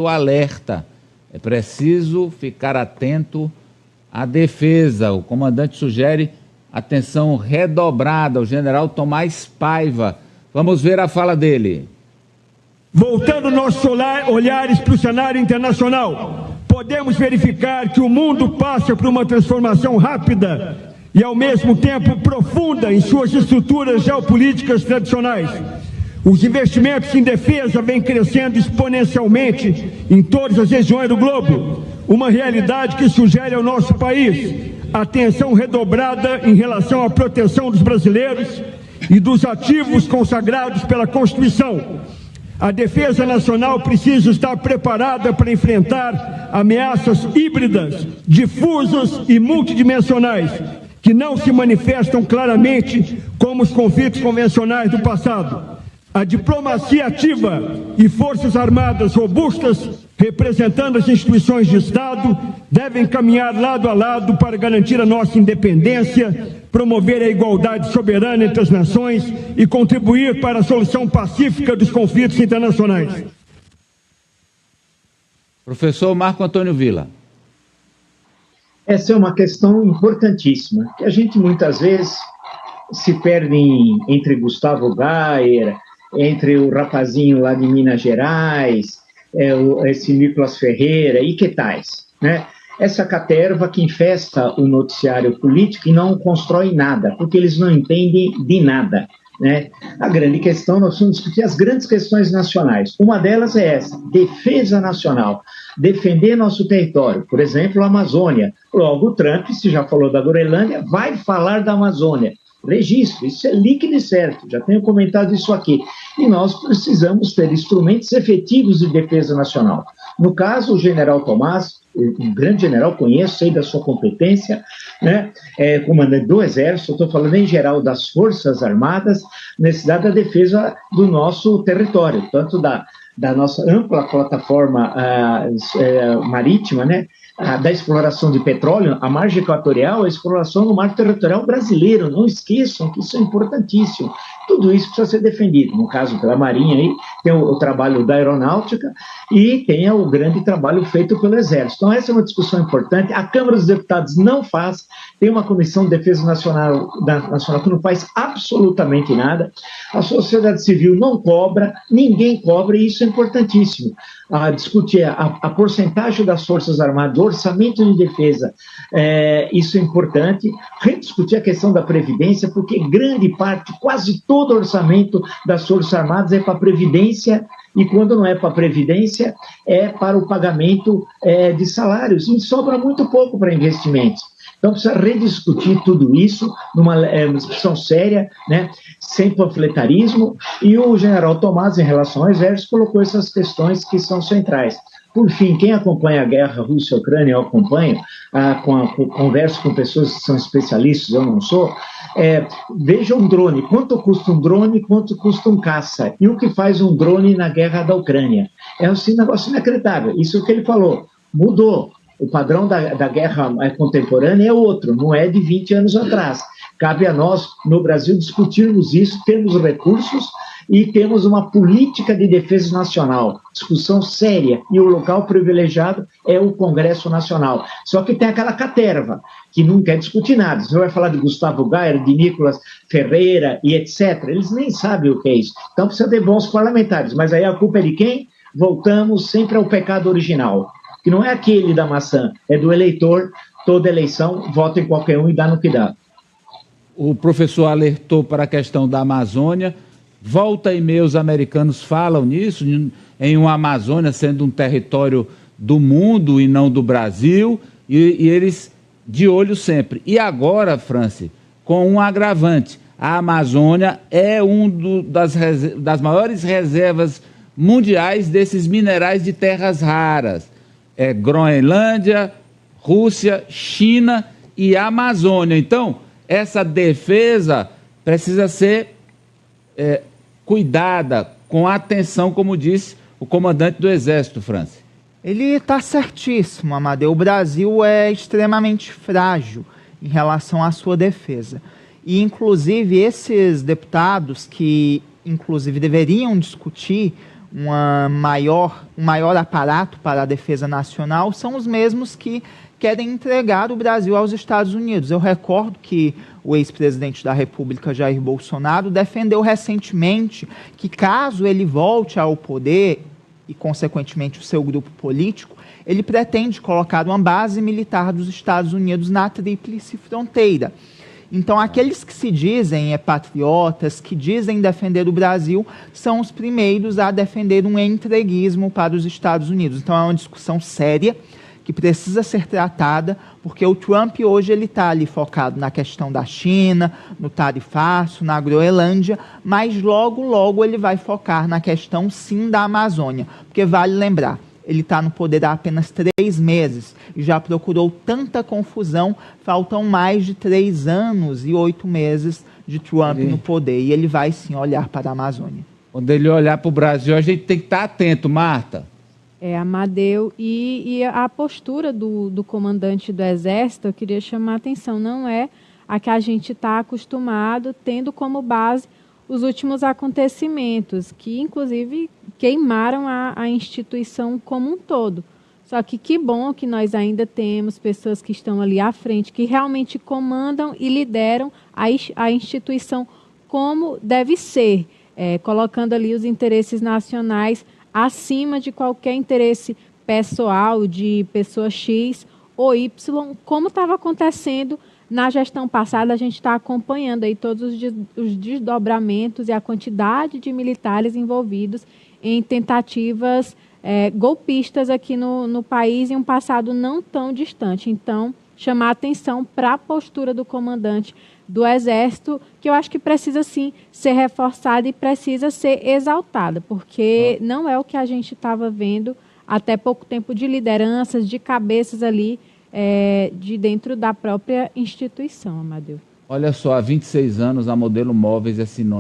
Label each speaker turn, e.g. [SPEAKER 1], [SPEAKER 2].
[SPEAKER 1] o alerta. É preciso ficar atento à defesa. O comandante sugere atenção redobrada. O general Tomás Paiva. Vamos ver a fala dele.
[SPEAKER 2] Voltando nossos olhares para o cenário internacional, podemos verificar que o mundo passa por uma transformação rápida e, ao mesmo tempo, profunda em suas estruturas geopolíticas tradicionais. Os investimentos em defesa vêm crescendo exponencialmente em todas as regiões do globo, uma realidade que sugere ao nosso país atenção redobrada em relação à proteção dos brasileiros e dos ativos consagrados pela Constituição. A defesa nacional precisa estar preparada para enfrentar ameaças híbridas, difusas e multidimensionais, que não se manifestam claramente como os conflitos convencionais do passado. A diplomacia ativa e forças armadas robustas, representando as instituições de Estado, devem caminhar lado a lado para garantir a nossa independência, promover a igualdade soberana entre as nações e contribuir para a solução pacífica dos conflitos internacionais.
[SPEAKER 1] Professor Marco Antônio Villa.
[SPEAKER 3] Essa é uma questão importantíssima, que a gente muitas vezes se perde entre Gustavo Gayer, entre o rapazinho lá de Minas Gerais, esse Nicolas Ferreira e que tais, né? Essa caterva que infesta o noticiário político e não constrói nada, porque eles não entendem de nada, né? A grande questão, nós vamos discutir as grandes questões nacionais. Uma delas é essa, defesa nacional, defender nosso território, por exemplo, a Amazônia. Logo, o Trump, se já falou da Groenlândia, vai falar da Amazônia. Registro, isso é líquido e certo, já tenho comentado isso aqui. E nós precisamos ter instrumentos efetivos de defesa nacional. No caso, o general Tomás, um grande general, conheço, sei da sua competência, né? Comandante do Exército, estou falando em geral das Forças Armadas, necessidade da defesa do nosso território, tanto da nossa ampla plataforma marítima, né? Da exploração de petróleo, a margem equatorial, a exploração no mar territorial brasileiro. Não esqueçam que isso é importantíssimo. Tudo isso precisa ser defendido. No caso pela Marinha, aí, tem o trabalho da Aeronáutica e tem o grande trabalho feito pelo Exército. Então, essa é uma discussão importante. A Câmara dos Deputados não faz, tem uma Comissão de Defesa Nacional que não faz absolutamente nada. A sociedade civil não cobra, ninguém cobra, e isso é importantíssimo. Discutir a porcentagem das Forças Armadas, do orçamento de defesa, isso é importante. Rediscutir a questão da Previdência, porque grande parte, quase todo o orçamento das Forças Armadas é para a Previdência, e quando não é para a Previdência, é para o pagamento de salários, e sobra muito pouco para investimentos. Então, precisa rediscutir tudo isso numa discussão séria, né, sem panfletarismo, e o general Tomás, em relação ao Exército, colocou essas questões que são centrais. Por fim, quem acompanha a guerra Rússia-Ucrânia, eu acompanho, converso com pessoas que são especialistas, eu não sou, veja um drone, quanto custa um drone, quanto custa um caça, e o que faz um drone na guerra da Ucrânia. É um negócio inacreditável, isso é o que ele falou, mudou. O padrão da guerra contemporânea é outro, não é de 20 anos atrás. Cabe a nós, no Brasil, discutirmos isso, termos recursos e temos uma política de defesa nacional, discussão séria, e o local privilegiado é o Congresso Nacional. Só que tem aquela caterva, que não quer discutir nada. Você vai falar de Gustavo Gayer, de Nicolas Ferreira e etc. Eles nem sabem o que é isso. Então precisa de bons parlamentares. Mas aí a culpa é de quem? Voltamos sempre ao pecado original, que não é aquele da maçã, é do eleitor. Toda eleição, vota em qualquer um e dá no que dá.
[SPEAKER 1] O professor alertou para a questão da Amazônia. Volta e meia os americanos falam nisso, em uma Amazônia sendo um território do mundo e não do Brasil, e eles de olho sempre. E agora, Franci, com um agravante, a Amazônia é das maiores reservas mundiais desses minerais de terras raras. Groenlândia, Rússia, China e Amazônia. Então, essa defesa precisa ser cuidada, com atenção, como disse o comandante do Exército, Franci.
[SPEAKER 4] Ele está certíssimo, Amadeu. O Brasil é extremamente frágil em relação à sua defesa. E, inclusive, esses deputados que, inclusive, deveriam discutir um maior aparato para a defesa nacional, são os mesmos que querem entregar o Brasil aos Estados Unidos. Eu recordo que o ex-presidente da República, Jair Bolsonaro, defendeu recentemente que, caso ele volte ao poder e, consequentemente, o seu grupo político, ele pretende colocar uma base militar dos Estados Unidos na tríplice fronteira. Então, aqueles que se dizem patriotas, que dizem defender o Brasil, são os primeiros a defender um entreguismo para os Estados Unidos. Então, é uma discussão séria, que precisa ser tratada, porque o Trump hoje ele está ali focado na questão da China, no tarifaço, na Groenlândia, mas logo ele vai focar na questão sim da Amazônia, porque vale lembrar, ele está no poder há apenas 3 meses e já procurou tanta confusão, faltam mais de 3 anos e 8 meses de Trump no poder, e ele vai sim olhar para a Amazônia.
[SPEAKER 1] Quando ele olhar para o Brasil, a gente tem que estar atento, Marta.
[SPEAKER 5] Amadeu, e a postura do comandante do Exército, eu queria chamar a atenção, não é a que a gente está acostumado, tendo como base os últimos acontecimentos, que inclusive queimaram a instituição como um todo. Só que bom que nós ainda temos pessoas que estão ali à frente, que realmente comandam e lideram a instituição como deve ser, colocando ali os interesses nacionais acima de qualquer interesse pessoal de pessoa X ou Y, como estava acontecendo na gestão passada. A gente está acompanhando aí todos os desdobramentos e a quantidade de militares envolvidos em tentativas golpistas aqui no país em um passado não tão distante. Então, chamar atenção para a postura do comandante do Exército, que eu acho que precisa sim ser reforçada e precisa ser exaltada, porque não é o que a gente estava vendo até pouco tempo de lideranças, de cabeças ali de dentro da própria instituição, Amadeu.
[SPEAKER 1] Olha só, há 26 anos a Modelo Móveis é sinônimo